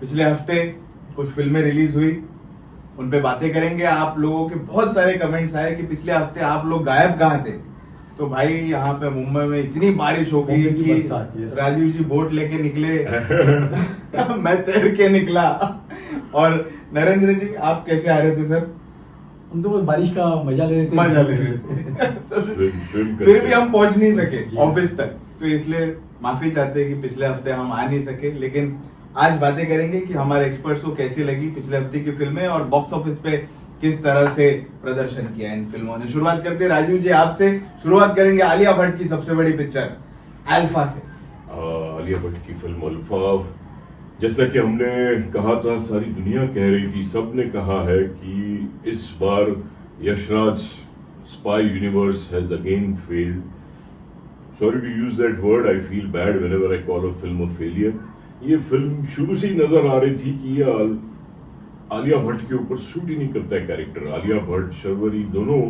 पिछले हफ्ते कुछ फिल्में रिलीज हुई, उन पे बातें करेंगे। आप लोगों के बहुत सारे कमेंट्स आए कि पिछले हफ्ते आप लोग गायब कहाँ थे। तो भाई यहाँ पे मुंबई में इतनी बारिश हो गई कि राजीव जी बोट लेके निकले मैं तैर के निकला। और नरेंद्र जी आप कैसे आ रहे थे सर? हम तो बारिश का मजा ले रहे थे तो फिर भी हम पहुंच नहीं सके ऑफिस तक, तो इसलिए माफी चाहते हैं कि पिछले हफ्ते हम आ नहीं सके। लेकिन आज बातें करेंगे कि हमारे एक्सपर्ट्स को कैसी लगी पिछले हफ्ते की फिल्में और बॉक्स ऑफिस पे किस तरह से प्रदर्शन किया इन फिल्मों ने। शुरुआत करते हैं राजीव जी आपसे। शुरुआत करेंगे आलिया भट्ट की सबसे बड़ी पिक्चर अल्फा से। आलिया भट्ट की फिल्म अल्फा, जैसा कि हमने कहा था, सारी दुनिया कह रही थी, सबने कहा है कि इस बार Yashraj spy universe has again failed. Sorry to use that word, I feel bad whenever I call a film a failure. ये फिल्म शुरू से ही नजर आ रही थी कि ये आलिया भट्ट के ऊपर सूट ही नहीं करता है कैरेक्टर। आलिया भट्ट, शर्वरी दोनों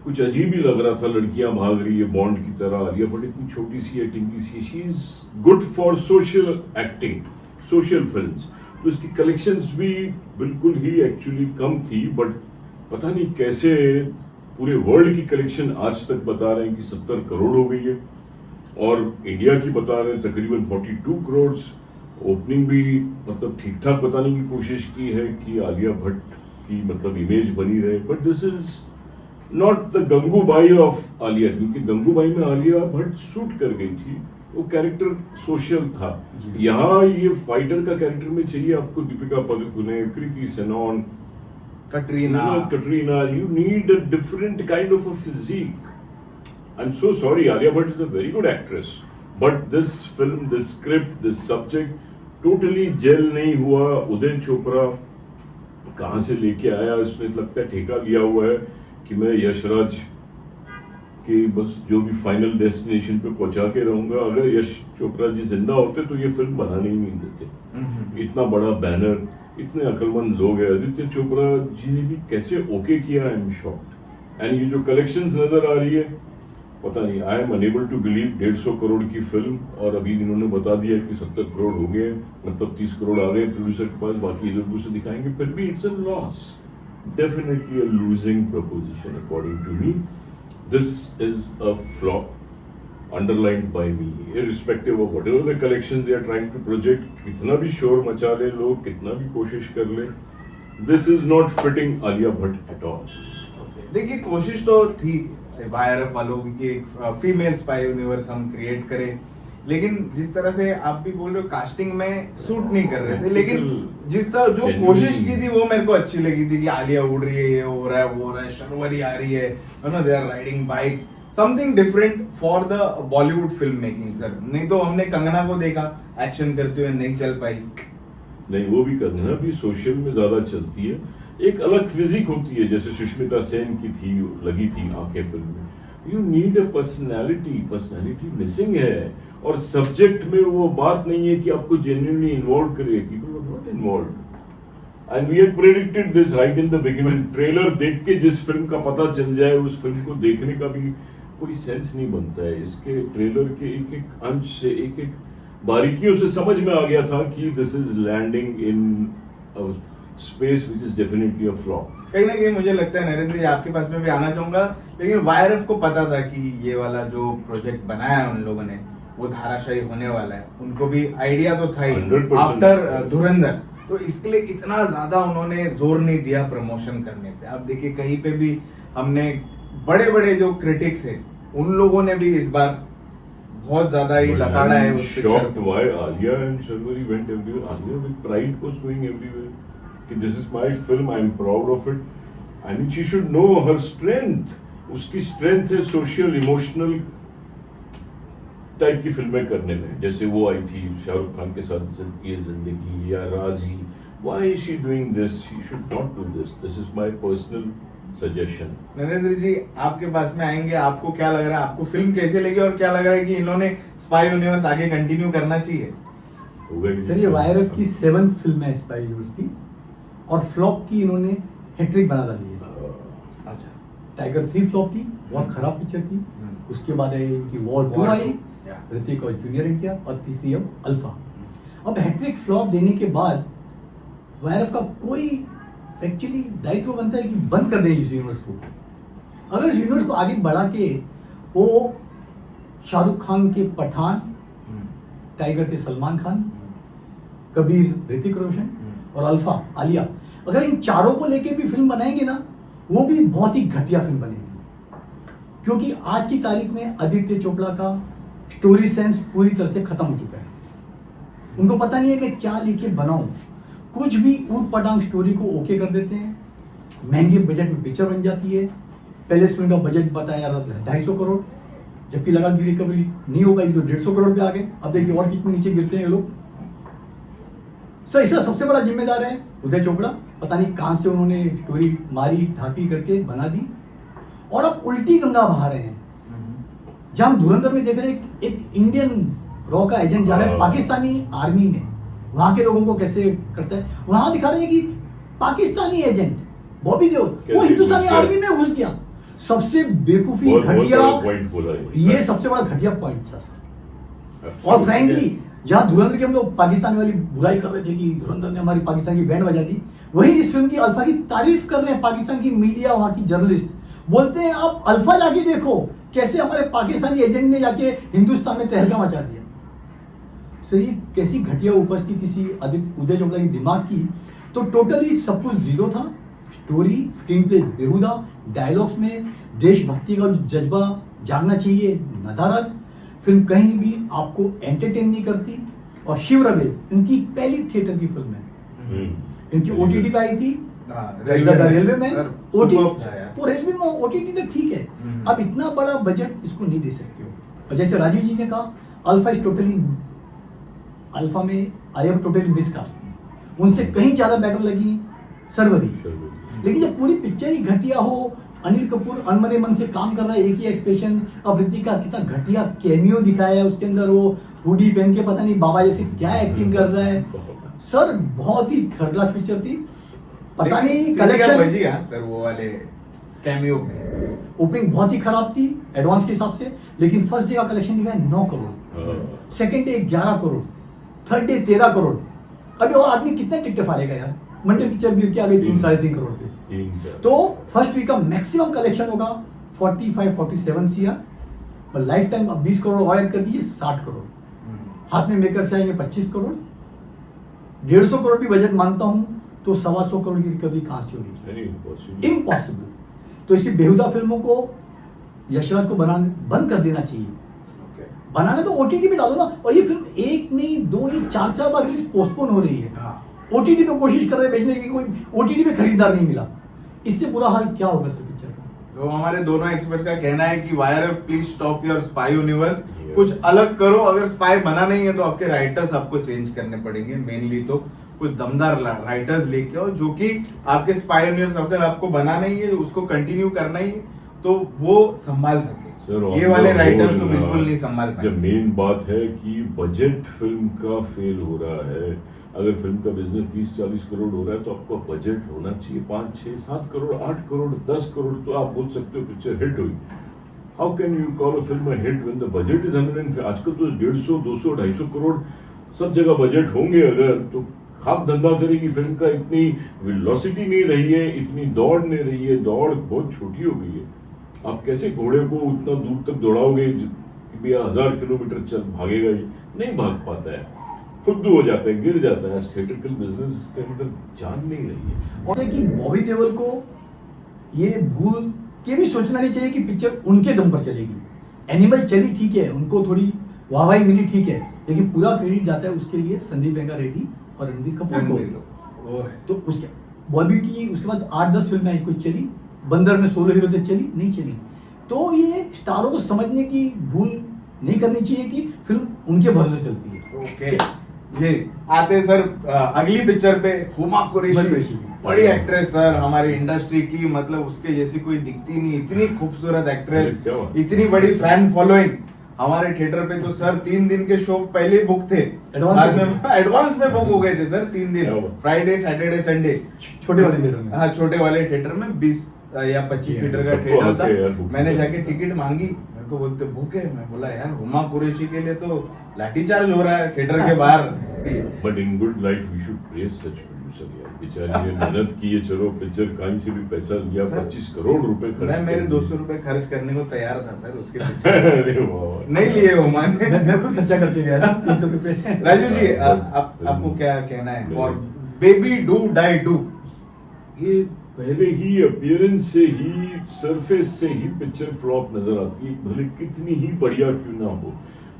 कुछ अजीब ही लग रहा था, लड़कियां भाग रही है बॉन्ड की तरह। आलिया भट्ट इतनी छोटी सी है, टिंकी सी, she is good for social acting, social films. तो इसकी कलेक्शंस भी बिल्कुल ही एक्चुअली कम थी, बट पता नहीं कैसे पूरे वर्ल्ड की कलेक्शन आज तक बता रहे हैं कि 70 करोड़ हो गई है, और इंडिया की बता रहे हैं तकरीबन 42 करोड़। ओपनिंग भी मतलब ठीक ठाक बताने की कोशिश की है कि आलिया भट्ट की मतलब इमेज बनी रहे, but this is not the Gangubai of Alia, क्योंकि गंगूबाई में आलिया भट्ट शूट कर गई थी, वो कैरेक्टर सोशल था। यहाँ ये फाइटर का कैरेक्टर में चाहिए आपको Deepika Padukone, Kriti Sanon, Katrina, you need a different kind of a physique. I'm so sorry, Alia Bhatt is a very good actress, but this film, this script, this subject totally gel नहीं हुआ। उदय चोपड़ा कहाँ से लेके आया, उसने लगता है ठेका लिया हुआ है कि मैं यशराज के बस जो भी फाइनल डेस्टिनेशन पे पहुंचा के रहूंगा। अगर यश चोपड़ा जी जिंदा होते तो ये फिल्म बनाने ही नहीं देते। इतना बड़ा बैनर, इतने अकलमंद लोग हैं, आदित्य चोपड़ा जी ने भी कैसे ओके किया, आई एम शॉक्ड। एंड ये जो कलेक्शंस नजर आ रही है, पता नहीं, I am unable to believe 150 crore की फिल्म, और अभी इन्होंने बता दिया कि 70 करोड़ हो गए, मतलब 30 करोड़ आ गए प्रोड्यूसर के पास, बाकी इधर उधर से दिखाएंगे, फिर भी it's a loss, definitely a losing proposition according to me. This is a flop underlined by me, irrespective of whatever the collections they are trying to project. कितना भी शोर मचा ले लोग, कितना भी कोशिश कर ले, this is not fitting Alia Bhatt at all. देखिए कोशिश तो थी YRF वालों की एक फीमेल स्पाई यूनिवर्स हम क्रिएट करें, लेकिन जिस तरह से आप भी बोल रहे हो कास्टिंग में सूट नहीं कर रहे थे, लेकिन जिस तरह जो कोशिश की थी वो मेरे को अच्छी लगी थी कि आलिया उड़ रही है, ये हो रहा है, वो हो रहा है, शर्वरी आ रही है, they are riding bikes, something different for the Bollywood film making sir. नहीं तो हमने कंगना को देखा एक्शन करते हुए, नहीं चल पाई। नहीं, वो भी कंगना भी सोशल में ज्यादा चलती है, एक अलग फिजिक होती है, जैसे सुष्मिता सेन की थी, लगी थी आंखें फिल्म में। You need a personality missing है, और सब्जेक्ट में वो बात नहीं है कि आपको जेन्युइनली इन्वॉल्व करे। People are not involve, and we had predicted this right in the beginning. Trailer देख के जिस फिल्म का पता चल जाए, उस फिल्म को देखने का भी कोई सेंस नहीं बनता है। इसके ट्रेलर के एक एक अंश से, एक एक बारीकियों से समझ में आ गया था कि this is landing in space which is definitely a flop. कहीं ना कहीं मुझे लगता है नरेंद्र जी आपके पास में भी आना चाहूंगा, लेकिन YRF को पता था कि ये वाला जो प्रोजेक्ट बनाया है उन लोगों ने वो धाराशायी होने वाला है, उनको भी आइडिया तो था ही आफ्टर धुरंधर, तो इसके लिए इतना ज्यादा उन्होंने जोर नहीं दिया प्रमोशन करने पे। आप देखिए कहीं पे भी हमने बड़े बड़े जो क्रिटिक्स हैं उन लोगों ने भी इस बार बहुत ज्यादा ही लताड़ा है उस पिक्चर को। Why Alia and Sharwari went everywhere? Alia with pride was going everywhere. कि this is my film, I am proud of it. I mean, she should know her strength. उसकी strength है social, emotional टाइप की फिल्में करने में, जैसे वो आई थी शाहरुख खान के साथ ये जिंदगी या राजी। Why is she doing this? She should not do this. This is my personal suggestion. Narendra जी आपके पास में आएंगे, आपको क्या लग रहा है, आपको फिल्म कैसे लगी और क्या लग रहा है कि इन्होंने स्पाई यूनिवर्स आगे कंटिन्यू करना चाहिए? सर ये YRF की 7th फिल्म है स्पाई यूनिवर्स की, और फ्लॉप की इन्होंने हैट्रिक बना डाली है। अच्छा, टाइगर 3 फ्लॉप थी, बहुत खराब पिक्चर थी, उसके बाद इनकी वॉर 2 आई, ऋतिक और जूनियर इंडिया, और तीसरी अब अल्फा। अब हैट्रिक फ्लॉप देने के बाद वायरफ का कोई एक्चुअली दायित्व बनता है कि बंद कर दें इस यूनिवर्स को। अगर इस यूनिवर्स को आगे बढ़ा के वो शाहरुख खान के पठान, टाइगर के सलमान खान, कबीर ऋतिक रोशन और अल्फा आलिया, अगर इन चारों को लेके भी फिल्म बनाएंगे ना, वो भी बहुत ही घटिया फिल्म बनेगी। क्योंकि आज की तारीख में आदित्य चोपड़ा का स्टोरी सेंस पूरी तरह से खत्म हो चुका है। उनको पता नहीं है मैं क्या लेके बनाऊं, कुछ भी ऊट पटांग स्टोरी को ओके कर देते हैं, महंगे बजट में पिक्चर बन जाती है। पहले फिल्म का बजट बताया जा रहा था 250 करोड़, जबकि लगा कि रिकवरी नहीं हो पाएगी तो 150 करोड़ पे आ गए। अब देखिए और कितने नीचे गिरते हैं ये लोग। सर इसका सबसे बड़ा जिम्मेदार है उदय चोपड़ा। पता नहीं कहां से उन्होंने स्टोरी मारी ढापी करके बना दी और अब उल्टी गंगा बहा रहे हैं। जहां हम धुरंधर में देख रहे हैं एक इंडियन रॉ का एजेंट जा रहा है पाकिस्तानी आर्मी में, वहां के लोगों को कैसे करता है। वहां दिखा रहे हैं कि पाकिस्तानी एजेंट बॉबी देओल वो हिंदुस्तानी आर्मी में घुस गया। सबसे बेवकूफी घटिया, ये सबसे बड़ा घटिया पॉइंट था सर। और फ्रैंकली जहां धुरंधर के हम लोग पाकिस्तान वाली बुराई कर रहे थे कि धुरंधर ने हमारी पाकिस्तान की बैंड बजा दी, वही इस फिल्म की अल्फा की तारीफ कर रहे हैं पाकिस्तान की मीडिया, वहां की जर्नलिस्ट बोलते हैं आप अल्फा जाके देखो कैसे हमारे पाकिस्तानी एजेंट ने जाके हिंदुस्तान में तहलका मचा दिया। सर ये कैसी घटिया उपस्थिति सी उदय चोपड़ा की दिमाग की। तो टोटली सब कुछ जीरो था, स्टोरी स्क्रीन प्ले बेहुदा, डायलॉग्स में देशभक्ति का जो जज्बा जागना चाहिए नदारद। फिल्म कहीं भी आपको एंटरटेन नहीं करती। और शिव रवेल इनकी पहली थिएटर की फिल्म है, इनकी ओटीटी पे आई थी रेलवे मैन। तो रेलवे में ओटीटी तक ठीक है, अब इतना बड़ा बजट इसको नहीं दे सकते हो। और जैसे राजीव जी ने कहा अल्फा इज टोटली, अल्फा में आई एम टोटली मिसकास्ट, उनसे कहीं ज्यादा बेटर लगी सर्वरी। लेकिन जब पूरी पिक्चर ही घटिया हो, अनिल कपूर अनमने मन से काम कर रहा है, एक ही एक्सप्रेशन, अब ऋतिक का कितना घटिया कैमियो दिखाया है उसके अंदर, वो हुडी पहन के पता नहीं बाबा जैसे क्या एक्टिंग कर रहा है। सर बहुत ही थर्ड क्लास पिक्चर थी। पता नहीं कलेक्शन सर वो वाले कैमियो में ओपनिंग बहुत ही खराब थी एडवांस के हिसाब से, लेकिन फर्स्ट डे का कलेक्शन दिखा है 9 crore, second day 11 crore, third day 13 crore. अभी और आदमी कितने टिकट फाड़ेगा यार, मंडे पिक्चर गिर के आ गई 3-3.5 करोड़ पे। तो फर्स्ट वीक का मैक्सिमम कलेक्शन होगा 45-47 CR और लाइफ टाइम अब 20 करोड़ और ऐड कर दीजिए 60 करोड़। हाथ में मेकर से आएंगे 25 करोड़, 150 करोड़ भी बजट मानता हूं तो 125 करोड़ की रिकवरी कहां से होगी? इम्पॉसिबल। तो इसी बेहुदा फिल्मों को यशराज को बंद कर देना चाहिए। बनाना तो ओटीटी पे डालो ना। और ये फिल्म 1 नहीं 2 नहीं 4 बार रिलीज पोस्टपोन हो रही है। ओटीटी पे कोशिश कर रहे हैं बेचने की, कोई ओटीटी पे खरीदार नहीं मिला। इससे बुरा हाल क्या होगा इस पिक्चर का? तो हमारे दोनों एक्सपर्ट्स का कहना है कि वायरफ please stop your spy universe, कुछ अलग करो। अगर स्पाई बना नहीं है तो आपके राइटर्स आपको चेंज करने पड़ेंगे। मेनली तो कुछ दमदार राइटर्स लेके आओ जो कि आपके स्पाई यूनिवर्स अगर आपको बना नहीं है, उसको कंटिन्यू करना ही तो वो संभाल सके। ये वाले राइटर्स तो बिल्कुल नहीं संभाल पाएंगे। जब मेन बात है कि बजट फिल्म का फेल हो रहा है, अगर फिल्म का बिजनेस 30-40 करोड़ हो रहा है तो आपका बजट होना चाहिए 5-6-7 करोड़, 8 करोड़, 10 करोड़, तो आप बोल सकते हो पिक्चर हिट हुई। How can you call a film a hit when the budget is 100? आजकल तो 150, 200, 250 करोड़ सब जगह बजट होंगे। अगर तो खाप धंधा करेगी फिल्म का, इतनी वेलोसिटी नहीं रही है, इतनी दौड़ नहीं रही है, दौड़ बहुत छोटी हो गई है। आप कैसे घोड़े को उतना दूर तक दौड़ाओगे कि 1000 किलोमीटर चल भागेगा ही नहीं, भाग पाता है, खुद हो जाता है, गिर जाता है। थिएट्रिकल बिजनेस के अंदर जान नहीं रही है। और कि बॉबी देओल को ये भूल के भी सोचना नहीं चाहिए कि पिक्चर उनके दम पर चलेगी। एनिमल चली ठीक है, उनको थोड़ी वाहवाही मिली ठीक है, लेकिन पूरा क्रेडिट जाता है उसके लिए संदीप वेंगा रेड्डी और रणबीर कपूर को। तो उसके बॉबी की उसके बाद 8-10 फिल्में आई, कोई चली, बंदर में 16 हीरो थे, चली नहीं चली। तो ये स्टारों को समझने की भूल नहीं करनी चाहिए कि फिल्म उनके भरोसे चलती है। ओके, ये आते सर अगली पिक्चर पे, हुमा कुरैशी, बड़ी एक्ट्रेस सर हमारी इंडस्ट्री की, मतलब उसके जैसी कोई दिखती नहीं, इतनी खूबसूरत एक्ट्रेस, इतनी बड़ी फैन फॉलोइंग। हमारे थिएटर पे तो सर 3 दिन के शो पहले बुक थे, एडवांस में बुक हो गए थे सर 3 दिन, फ्राइडे सैटरडे संडे। छोटे वाले थिएटर में, हाँ छोटे वाले थिएटर में 20 या 25 सीटर का थिएटर था। मैंने जाके टिकट मांगी, मेरे को बोलते बुक है। मैं बोला यार हुमा कुरैशी के लिए तो लाठीचार्ज हो रहा है थिएटर के बाहर, सकती है। But in good light we should praise such producer यार, बेचारी ने मेहनत की है, चलो पिक्चर कहीं से भी पैसा लिया, सर, 25 करोड़ रुपए खर्च मैं मेरे कर 200 रुपए खर्च करने को तैयार था सर उसके पीछे। अरे वाह, नहीं लिए हुमायूं ने। मैं खुद खर्चा करके गया था 300 रुपए। राजू जी आपको क्या कहना है for baby do die do? ये पहले ही अपीयरेंस से ही, सरफेस से ही पिक्चर फ्लॉप नजर आती है, भले कितनी ही बढ़िया क्यों ना हो।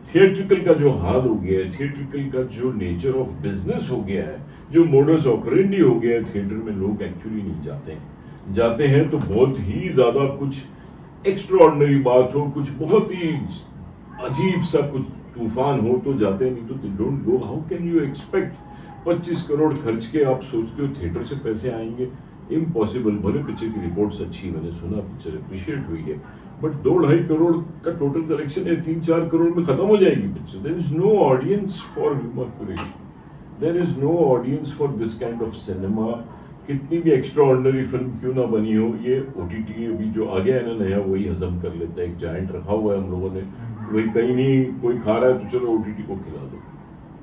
थिएट्रिकल का जो हाल हो गया है, थिएट्रिकल का जो नेचर ऑफ बिजनेस हो गया है, जो मोडस ऑपरेंडी हो गया है, थिएटर में लोग एक्चुअली नहीं जाते हैं। जाते हैं तो बहुत ही ज्यादा कुछ एक्स्ट्राऑर्डिनरी बात हो, कुछ बहुत ही अजीब सा कुछ तूफान हो तो जाते हैं, नहीं तो they don't go. How can you expect 25 crore खर्च के आप सोचते हो थिएटर से पैसे आएंगे? इम्पॉसिबल। भले पिक्चर की रिपोर्ट्स अच्छी, मैंने सुना पिक्चर अप्रिशिएट हुई है, बट 2-2.5 करोड़ का टोटल कलेक्शन है, 3-4 करोड़ में खत्म हो जाएगी picture. There is no audience for Huma Qureshi, there is no audience for this kind of cinema. कितनी भी एक्स्ट्राऑर्डिनरी फिल्म क्यों ना बनी हो, ये ओटीटी अभी जो आ गया है ना नया, वही हजम कर लेता है। एक जायंट रखा हुआ है हम लोगों ने, वही कहीं नहीं कोई खा रहा है तो चलो ओटीटी को खिला दो।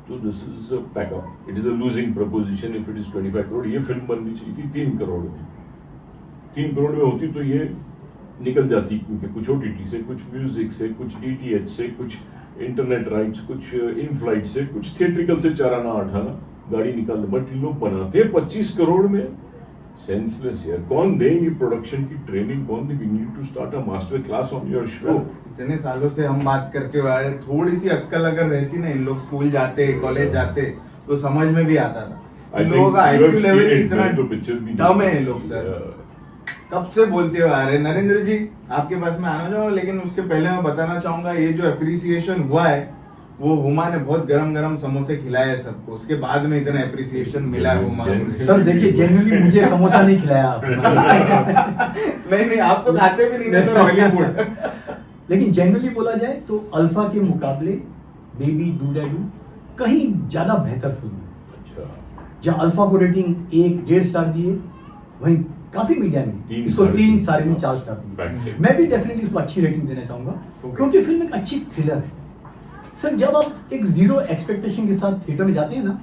तो this is a packup, it is a losing proposition if it is 25 crore. ये फिल्म बननी चाहिए थी 3 करोड़ में। 3 करोड़ में होती तो ये निकल जाती, क्योंकि कुछ ओटीटी से, कुछ म्यूजिक से, कुछ डीटीएच से, कुछ इंटरनेट राइट्स, कुछ इन फ्लाइट से, कुछ थिएट्रिकल से चाराना आठाना गाड़ी निकाल दे। बट इन लोग बनाते हैं 25 करोड़ में, सेंसलेस यार। कौन दे ये प्रोडक्शन की ट्रेनिंग, कौन दे? We need to start a master class on your show. इतने सालों से हम बात करते हुए आ रहे, थोड़ी सी अक्कल अगर रहती ना, इन लोग स्कूल जाते, कॉलेज जाते, तो समझ में भी आता था। इन लोगों का आईक्यू लेवल इतना डम है ये लोग सर। कब से बोलते हुए आ रहे। नरेंद्र जी आपके पास में आना चाहूंगा, लेकिन उसके पहले मैं बताना चाहूंगा, ये जो अप्रिसिएशन हुआ है वो हुमा ने बहुत गरम गरम समोसे खिलाए हैं सबको, उसके बाद में इतना अप्रिसिएशन मिला है हुमा को। सर देखिए, जेन्युइनली मुझे समोसा नहीं खिलाया आपने। नहीं आप तो खाते भी नहीं सर ऑयली फूड। लेकिन जेन्युइनली बोला जाए तो अल्फा के मुकाबले बेबी डू डाई डू कहीं ज्यादा बेहतर फिल्म है। अच्छा, जहाँ अल्फा को रेटिंग 1-1.5 स्टार दिए, वहीं काफी मीडिया ने इसको 3 साढ़े 4 स्टार दिए। मैं भी डेफिनेटली इसको अच्छी रेटिंग देना चाहूंगा, क्योंकि फिल्म एक अच्छी थ्रिलर है। सर जब आप एक जीरो एक्सपेक्टेशन के साथ थिएटर में जाते हैं ना,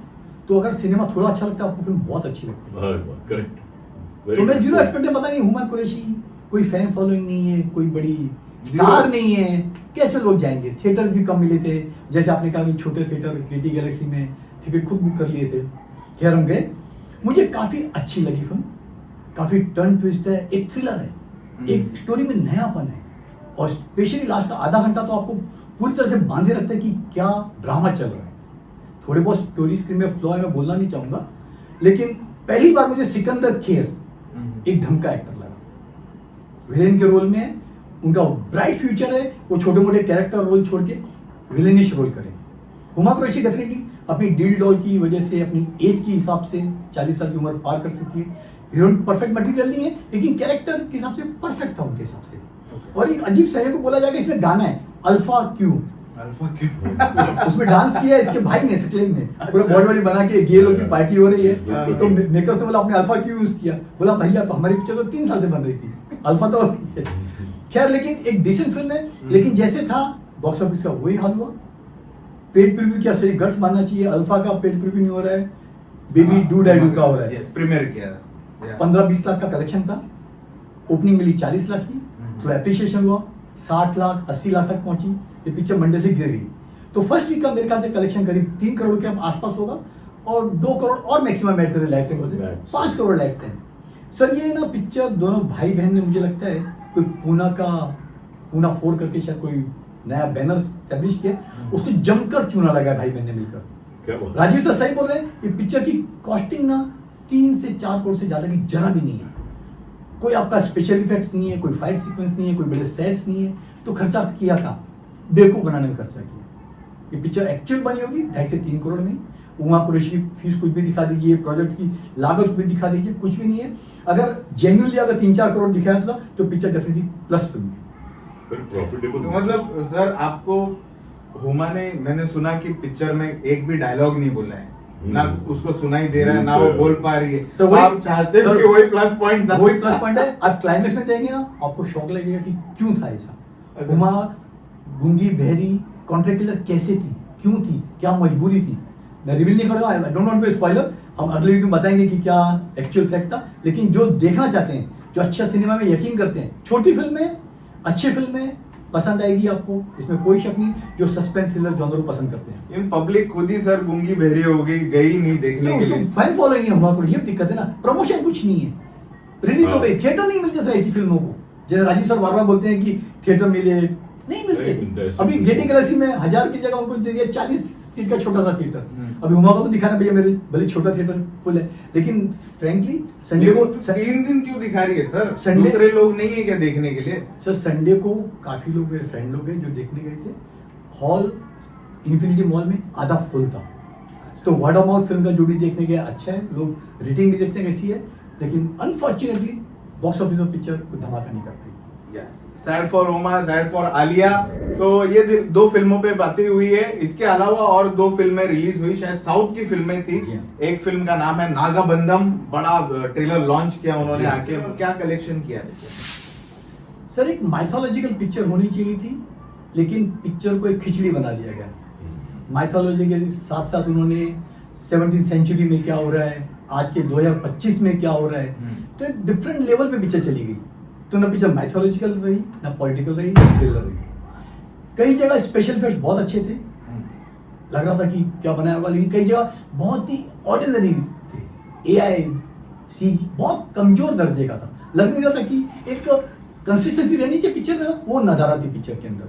तो अगर सिनेमा थोड़ा अच्छा लगता है आपको, फिल्म बहुत अच्छी लगती है। करेक्ट। तो मैं जीरो एक्सपेक्टेशन, पता नहीं हुमा कुरैशी कोई फैन फॉलोइंग नहीं है, कोई बड़ी स्टार नहीं है, कैसे लोग जाएंगे? थिएटर्स भी कम मिले थे, जैसे आपने कहा कि छोटे थिएटर केटी गैलेक्सी में टिकट खुद बुक कर लिए थे। खैर हम गए, मुझे काफी अच्छी लगी फिल्म, काफी टर्न ट्विस्ट है, एक थ्रिलर है, एक स्टोरी में नयापन है, और स्पेशली लास्ट का आधा घंटा तो आपको पूरी तरह से बांधे रखता है कि क्या ड्रामा चल रहा है। थोड़े बहुत स्टोरी स्क्रीन में फ्लॉ है, मैं बोलना नहीं चाहूंगा, लेकिन पहली बार मुझे सिकंदर खेर एक ढंग का एक्टर लगा। विलेन के रोल में उनका ब्राइट फ्यूचर है, वो छोटे मोटे कैरेक्टर रोल छोड़ के विलेनिश रोल करें। हुमा कुरैशी डेफिनेटली अपनी डील डॉल की वजह से, अपनी एज के हिसाब से 40 साल की उम्र पार कर चुकी है। हीरोइन परफेक्ट मटेरियल नहीं है, लेकिन कैरेक्टर के हिसाब से परफेक्ट था उनके हिसाब से। और एक अजीब सहयोग को बोला जाएगा, इसमें गाना है अल्फा क्यू, उसमें डांस किया है इसके भाई ने, सकलेन ने, पूरा बॉडी बॉडी बना के गे लोग की पार्टी हो रही है, तो मेकर्स ने बोला आपने अल्फा क्यू यूज किया। बोला भैया हमारी पिक्चर तो 3 साल से बन रही थी, अल्फा तो खैर, लेकिन एक डिसेंट फिल्म है। लेकिन जैसे था बॉक्स ऑफिस का वही हाल हुआ। पेड प्रीव्यू क्या सही गट्स मानना चाहिए, अल्फा का पेड प्रीव्यू नहीं हो रहा है, बेबी डू डाई डू का हो रहा है। प्रीमियर किया 15-20 लाख का कलेक्शन था, ओपनिंग मिली 40 लाख की, थोड़ा एप्रिशिएशन हुआ, 60 लाख 80 लाख तक पहुंची। ये पिक्चर मंडे से गिर गई, तो फर्स्ट वीक का मेरे ख्याल से कलेक्शन करीब 3 करोड़ के आसपास होगा, और 2 करोड़ और मैक्सिमम ऐड करें लाइफ टाइम से 5 करोड़ लाइफ टाइम। सर ये ना पिक्चर दोनों भाई बहन ने, मुझे लगता है कोई पूना 4 करके शायद कोई नया बैनर स्टैब्लिश किया, उसको जमकर चूना लगा भाई बहन ने मिलकर। राजीव सर सही बोल रहे हैं, ये पिक्चर की कॉस्टिंग ना 3 से 4 करोड़ से ज्यादा की जरा भी नहीं है। कोई आपका स्पेशल इफेक्ट्स नहीं है, कोई फाइट सीक्वेंस नहीं है, कोई बड़े सेट्स नहीं है, तो खर्चा किया था बेवकूफ बनाने में खर्चा किया। ये पिक्चर एक्चुअल बनी होगी 2.5 से 3 करोड़ में। उमा कुरैशी की फीस कुछ भी दिखा दीजिए, प्रोजेक्ट की लागत भी दिखा दीजिए, कुछ भी नहीं है। अगर जेन्युइनली अगर 3-4 करोड़ दिखाया था तो पिक्चर डेफिनेटली प्लस फिल्म थी, प्रॉफिटेबल। तो मतलब सर आपको हुमा ने, मैंने सुना कि पिक्चर में एक भी डायलॉग नहीं बोला है, ना उसको सुनाई दे रहा है, ना वो बोल पा रही है। सर आप चाहते हो कि वही प्लस पॉइंट था? वही प्लस पॉइंट है। आप क्लाइमेक्स में देंगे ना, आपको शौक लगेगा कि क्यों था ऐसा। हुमा गूंगी बहरी कॉन्ट्रैक्ट किलर कैसे थी, क्यों थी, क्या मजबूरी थी। मैं रिवील नहीं करूंगा, I don't want to spoiler, हम अगले वीक में बताएंगे कि क्या एक्चुअल फैक्ट था। लेकिन जो देखना चाहते हैं, जो अच्छा सिनेमा में यकीन करते हैं, छोटी फिल्म है, अच्छी फिल्म है, पसंद आएगी आपको, इसमें कोई शक नहीं। जो सस्पेंस थ्रिलर जॉनर पसंद करते हैं, इन पब्लिक खुद ही सर गूंगी बहरी हो गई नहीं देखने के लिए। फैन फॉलोइंग नहीं हुआ, कोई ये दिक्कत है ना, प्रमोशन कुछ नहीं है, रिलीज हो गई, थिएटर नहीं मिलते सर ऐसी फिल्मों को। जैसे राजीव सर बार बार बोलते हैं कि थिएटर मिले, नहीं मिलते। अभी गेटिंग गैलेक्सी में 1000 की जगह उनको दे दिया 40 सीट का छोटा सा थिएटर। अभी हुमा को तो दिखाना भैया मेरे भले छोटा थिएटर फुल है, लेकिन फ्रैंकली संडे को 3 दिन क्यों दिखा रही है सर? संडे- दूसरे लोग नहीं है क्या देखने के लिए? सर संडे को काफी लोग, मेरे फ्रेंड लोग हैं जो देखने गए थे, हॉल इन्फिनिटी मॉल में आधा फुल था। तो वर्ड ऑफ माउथ फिल्म का जो भी देखने गया अच्छा है, लोग रेटिंग भी देखते हैं कैसी है, लेकिन अनफॉर्चुनेटली बॉक्स ऑफिस में पिक्चर धमाका नहीं कर पाई। Sad for Uma, sad for Alia. तो ये 2 फिल्मों पे बातें हुई है। इसके अलावा और 2 फिल्में रिलीज हुई, शायद साउथ की फिल्में थी। जी। एक फिल्म का नाम है नागाबंधम, बड़ा ट्रेलर लॉन्च किया उन्होंने जी। आके, क्या कलेक्शन किया? सर एक माइथोलॉजिकल पिक्चर होनी चाहिए थी, लेकिन पिक्चर को एक खिचड़ी बना दिया गया। माइथोलॉजी के साथ साथ उन्होंने 17वीं सेंचुरी में क्या हो रहा है, आज के 2025 में क्या हो रहा है, तो एक डिफरेंट लेवल पे पिक्चर चली गई। तो ना पिक्चर माइथोलॉजिकल रही, ना पॉलिटिकल रही, ना थ्रिलर रही। कई जगह स्पेशल इफेक्ट्स बहुत अच्छे थे, लग रहा था कि क्या बनाया होगा, लेकिन कई जगह बहुत ही ऑर्डिनरी थे। एआई सीजी बहुत कमजोर दर्जे का था, लग नहीं रहा था कि एक कंसिस्टेंसी रहनी चाहिए पिक्चर में, वो नजारा थी पिक्चर के अंदर।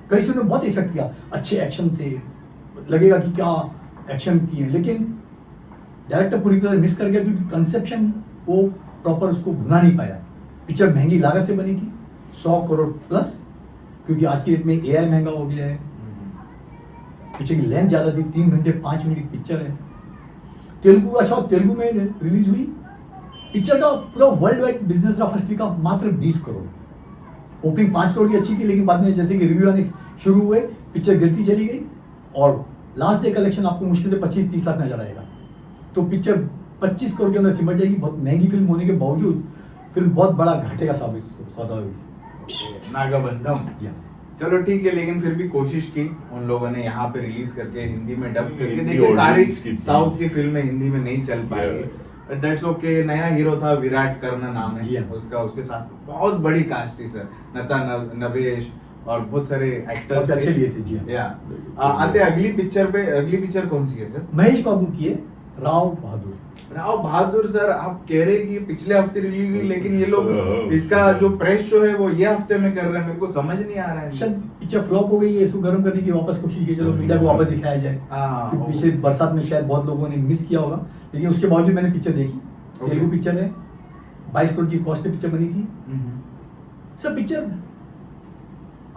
कई फिल्म में बहुत इफेक्ट किया, अच्छे एक्शन थे, लगेगा कि क्या एक्शन किए, लेकिन डायरेक्टर पूरी तरह मिस कर गया क्योंकि कंसेप्शन वो प्रॉपर उसको भुना नहीं पाया। पिक्चर महंगी लागत से बनी थी, 100 करोड़ प्लस, क्योंकि आज की डेट में एआई महंगा हो गया है। पिक्चर की लेंथ ज्यादा थी, 3 घंटे 5 मिनट की पिक्चर है। तेलुगु, अच्छा तेलुगु में रिलीज हुई पिक्चर का पूरा वर्ल्ड वाइड बिजनेस रहा फर्स्ट वीक का मात्र 20 करोड़। ओपनिंग 5 करोड़ की अच्छी थी, लेकिन बाद में जैसे कि रिव्यू आने शुरू हुए पिक्चर गिरती चली गई, और लास्ट डे कलेक्शन आपको मुश्किल से 25-30 लाख नजर आएगा। तो पिक्चर 25 करोड़ के अंदर सिमट जाएगी। बहुत महंगी फिल्म होने के बावजूद फिल्म बहुत बड़ा घाटे का साबित सौदा हुई। नागाबंधम, जी चलो ठीक है, लेकिन फिर भी कोशिश की उन लोगों ने यहाँ पे रिलीज करके हिंदी में डब करके। हिंदी देखिए सारी audience की थी। साउथ की फिल्में हिंदी में नहीं चल पाई, दैट्स ओके। नया हीरो था, विराट करना नाम जी है हाँ। उसका, उसके साथ बहुत बड़ी कास्ट थी सर, नता नवेश और बहुत सारे एक्टर्स बहुत अच्छे लिए थे, जी हाँ। या आते अगली पिक्चर कौन सी है सर? महेश बाबू की है राव बहादुर। राव बहादुर सर, आप कह रहे हैं कि पिछले हफ्ते रिलीज हुई, लेकिन ये लोग इसका जो प्रेस शो है वो ये हफ्ते में कर रहे हैं, मेरे को समझ नहीं आ रहा है। शायद पिक्चर फ्लॉप हो गई है, इसको गर्म करने की वापस कोशिश की, चलो मीडिया को वापस दिखाया जाए। हाँ, क्योंकि पिछले बरसात में शायद बहुत लोगों ने मिस किया होगा, लेकिन उसके बावजूद मैंने पिक्चर देखी। Okay. तेलुगु पिक्चर है, 22 करोड़ की कॉस्ट से पिक्चर बनी थी। सर पिक्चर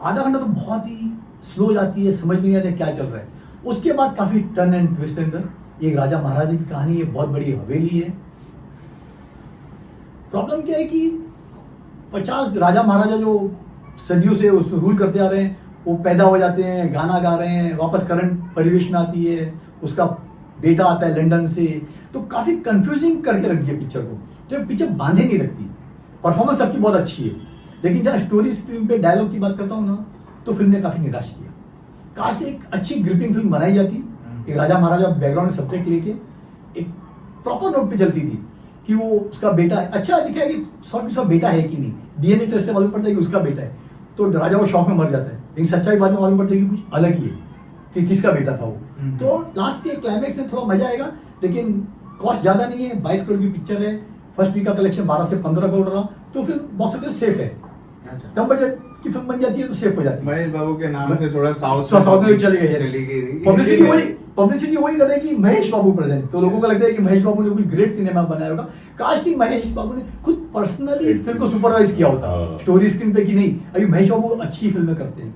आधा घंटा तो बहुत ही स्लो जाती है, समझ में नहीं आता क्या चल रहा है। उसके बाद काफी टर्न एंड ट्विस्ट है अंदर। एक राजा महाराजा की कहानी है, बहुत बड़ी हवेली है। प्रॉब्लम क्या है कि 50 राजा महाराजा जो सदियों से उसमें रूल करते आ रहे हैं, वो पैदा हो जाते हैं, गाना गा रहे हैं, वापस करंट परिवेश में आती है, उसका बेटा आता है लंदन से, तो काफी कंफ्यूजिंग करके रख दिया पिक्चर को। तो पिक्चर बांधे नहीं लगती। परफॉर्मेंस सबकी बहुत अच्छी है, लेकिन जहाँ स्टोरी स्क्रीन पे डायलॉग की बात करता हूँ ना, तो फिल्म ने काफी निराश किया। काश एक अच्छी ग्रिपिंग फिल्म बनाई जाती, एक राजा महाराजा बैकग्राउंड सब्जेक्ट लेके एक प्रॉपर नोट पे चलती थी कि वो उसका बेटा है। अच्छा दिखा है कि 100% बेटा है कि नहीं, डीएनए टेस्ट से मालूम पड़ता है कि उसका बेटा है, तो राजा वो शौक में मर जाता है, लेकिन सच्चाई बाद में मालूम पड़ता है कि कुछ अलग ही है, कि किसका बेटा था वो। तो लास्ट के क्लाइमेक्स में थोड़ा मजा आएगा, लेकिन कॉस्ट ज्यादा नहीं है, 22 करोड़ की पिक्चर है, फर्स्ट वीक का कलेक्शन 12 से 15 करोड़ रहा, तो फिर बॉक्स ऑफिस सेफ है। कम बजट की फिल्म बन जाती है तो सेफ हो जाती है। महेश बाबू के नाम से थोड़ा साउथ में चली गई, चली गई। पब्लिसिटी वही कर रहे हैं कि महेश बाबू प्रेजेंट, तो लोगों को लगता है कि महेश बाबू ने कोई ग्रेट सिनेमा बनाया होगा। काश कि महेश बाबू ने खुद पर्सनली फिल्म को सुपरवाइज किया होता, स्टोरी स्क्रीन पे कि नहीं। अभी महेश बाबू अच्छी फिल्में करते हैं,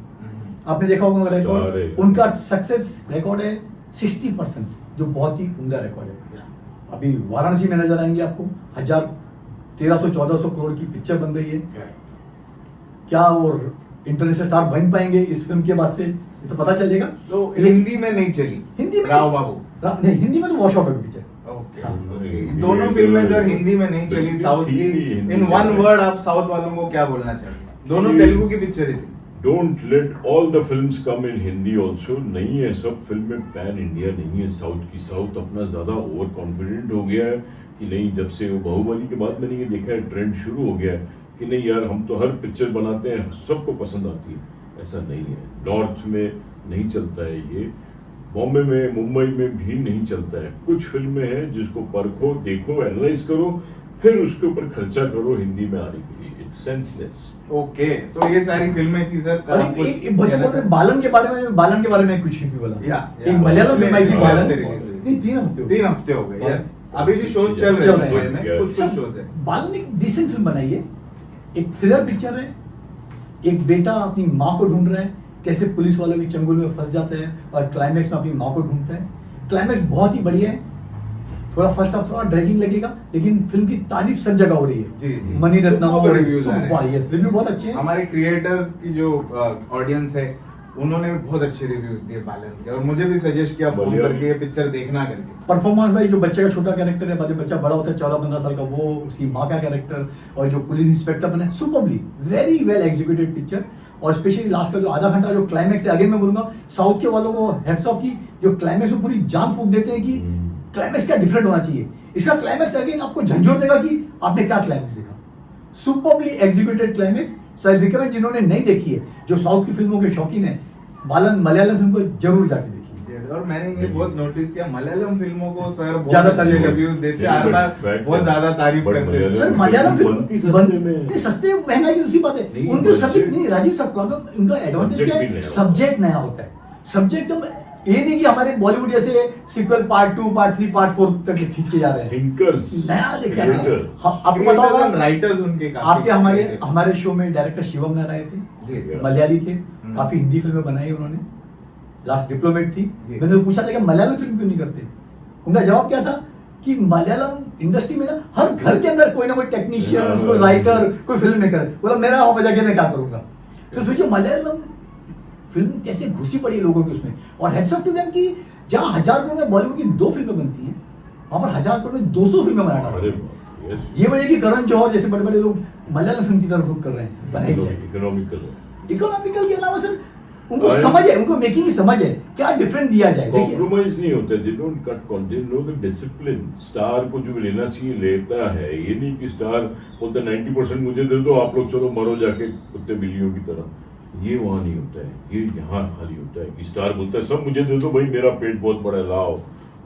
आपने देखा होगा रिकॉर्ड, उनका सक्सेस रिकॉर्ड है 60%, जो बहुत ही उम्दा रिकॉर्ड है। अभी वाराणसी में नजर आएंगे आपको, 1300-1400 करोड़ की पिक्चर बन रही है। क्या वो इंटरनेशनल स्टार बन पाएंगे इस फिल्म के बाद से, ये तो पता चलेगा। तो हिंदी में नहीं चली, हिंदी में राव बाबू नहीं, हिंदी में तो वॉश आउट है पिक्चर। ओके, दोनों फिल्में सर हिंदी में नहीं चली साउथ की। इन वन वर्ड आप साउथ वालों को क्या बोलना चाहेंगे? दोनों तेलुगु की पिक्चर ही थी। Don't let all the films come in Hindi also. नहीं है, सब फिल्में पैन इंडिया नहीं है साउथ की। साउथ अपना ज़्यादा ओवर कॉन्फिडेंट हो गया है कि नहीं, जब से वो बाहुबली के बाद मैंने ये देखा है ट्रेंड शुरू हो गया है कि नहीं यार हम तो हर पिक्चर बनाते हैं सबको पसंद आती है। ऐसा नहीं है, नॉर्थ में नहीं चलता है ये, बॉम्बे में मुंबई में भी नहीं चलता है। कुछ फिल्में हैं जिसको परखो, देखो, एनालाइज करो, फिर उसके ऊपर खर्चा करो हिंदी में आने के लिए। It's senseless. ओके, तो ये सारी फिल्में थी सर। और एक बोल रहे बालन के बारे में कुछ नहीं बोला। या एक मलयालम फिल्म आई थी बालन, नहीं, 3 हफ्ते हो गए। यस, अभी भी शोज चल रहे हैं, कुछ शोज है। बालन एक डिसेंट फिल्म बनाई है, एक थ्रिलर पिक्चर है। एक बेटा अपनी माँ को ढूंढ रहा है, कैसे पुलिस वालों के चंगुल में फंस जाता है और क्लाइमैक्स में अपनी माँ को ढूंढता है। क्लाइमैक्स बहुत ही बढ़िया है। थोड़ा फर्स्ट हाफ थोड़ा ड्रैगिंग लगेगा, लेकिन फिल्म की तारीफ सब जगह हो रही है। जी। मनी रत्नम रिव्यूज रिव्यू बहुत अच्छे हैं। हमारे क्रिएटर्स की जो ऑडियंस है उन्होंने भी बहुत अच्छे रिव्यूज दिए बालन के, और मुझे भी सजेस्ट किया फोन करके ये पिक्चर देखना करके। परफॉर्मेंस भाई, जो बच्चे का छोटा कैरेक्टर है, बाद में बच्चा बड़ा होता है 14-15 साल का, वो उसकी माँ का कैरेक्टर, और जो पुलिस इंस्पेक्टर बने, superbly very well executed picture. और स्पेशली लास्ट का जो आधा घंटा जो क्लाइमैक्स है, अगेन मैं बोलूंगा साउथ के वालों को हैट्स ऑफ की जो क्लाइमैक्स में पूरी जान फूंक देते हैं कि क्लाइमैक्स क्या डिफरेंट होना चाहिए। इसका क्लाइमैक्स अगेन आपको झंझोर देगा कि आपने क्या क्लाइमैक्स देखा। Superbly executed climax. So I recommend, जिन्होंने नहीं देखी है, जो साउथ की फिल्मों के शौकीन है, बालन मलयालम फिल्म को जरूर जाके देखिए। और मैंने ये बहुत नोटिस किया, मलयालम फिल्मों को सर बहुत ज्यादा अच्छे रिव्यूज देते हैं, हर बार बहुत ज्यादा तारीफ करते हैं। सर मलयालम फिल्म बनती सस्ते में। नहीं, सस्ते महंगाई की दूसरी बात है। नहीं, उनके सब्जेक्ट नहीं, राजीव सर प्रॉब्लम, उनका एडवांटेज क्या है, सब्जेक्ट नया होता है। सब्जेक्ट ये नहीं कि हमारे बॉलीवुड जैसे सीक्वल पार्ट 2, पार्ट 3, पार्ट 4 तक खींच के जा रहे हैं। थिंकर्स नया लेके आ रहे हैं। आपको पता होगा, राइटर्स उनके आपके हमारे शो में डायरेक्टर शिवम नायर आए थे, मलयाली थे, काफी हिंदी फिल्में बनाई उन्होंने, लास्ट डिप्लोमेट थी। मैंने पूछा था कि मलयालम फिल्म क्यों नहीं करते, उनका जवाब क्या था कि मलयालम इंडस्ट्री में ना हर घर के अंदर कोई ना कोई टेक्नीशियन, कोई राइटर, कोई फिल्म मेकर, बोला मेरा हो बजा के मैं क्या करूंगा। तो सोचिए मलयालम फिल्म कैसे घुसी पड़ी है लोगों के उसमें। और हेड्स ऑफ टू देम कि जहां 1000 करोड़ में बॉलीवुड की 2 फिल्में बनती हैं, वहां पर 1000 करोड़ में 200 फिल्में बनाना पड़ती है। ये वजह कि करण जौहर जैसे बड़े बड़े लोग मलयालम फिल्म की तरफ रुख कर रहे हैं, बनाई है। इकोनॉमिकल के अलावा सर उनको समझ है, उनको मेकिंग की समझ है, क्या डिफरेंट दिया जाए। कॉम्प्रोमाइज नहीं होता, they don't cut content, know the discipline. Star को जो लेना चाहिए लेता है, ये नहीं कि स्टार बोलता 90% मुझे दे दो, आप लोग चलो मरो जाके कुत्ते बिल्लियों की तरह। ये वहां नहीं होता है, ये यहाँ खाली होता है कि स्टार बोलता है सब मुझे दे दो भाई, मेरा पेट बहुत बड़ा, लाओ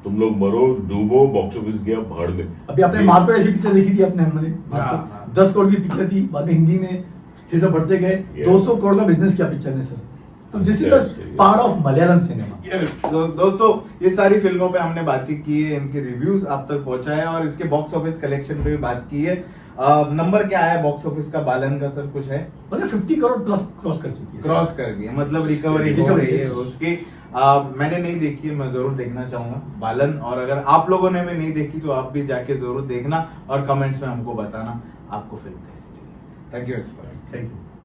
तुम लोग मरो, डूबो, बॉक्स ऑफिस गया भाड़ में। अभी आपने मार्को ऐसी पिक्चर देखी थी अपने, हमने 10 करोड़ की पिक्चर थी, बाद में हिंदी में थिएटर बढ़ते गए, 200 करोड़ का बिजनेस किया पिक्चर ने सर। तो this is the power of Malayalam cinema. दोस्तों, ये सारी फिल्मों पे हमने बातें की है, इनके रिव्यूज आप तक पहुंचाए और इसके बॉक्स ऑफिस कलेक्शन पे भी बात की है। नंबर क्या है बॉक्स ऑफिस का बालन का सर, कुछ है? मतलब 50 करोड़ प्लस क्रॉस कर चुकी है, क्रॉस कर दिया, मतलब रिकवरी हो रही है उसकी। मैंने नहीं देखी है, मैं जरूर देखना चाहूंगा बालन, और अगर आप लोगों ने भी नहीं देखी तो आप भी जाके जरूर देखना और कमेंट्स में हमको बताना आपको फिल्म कैसी लगी। Thank you expert. Thank you.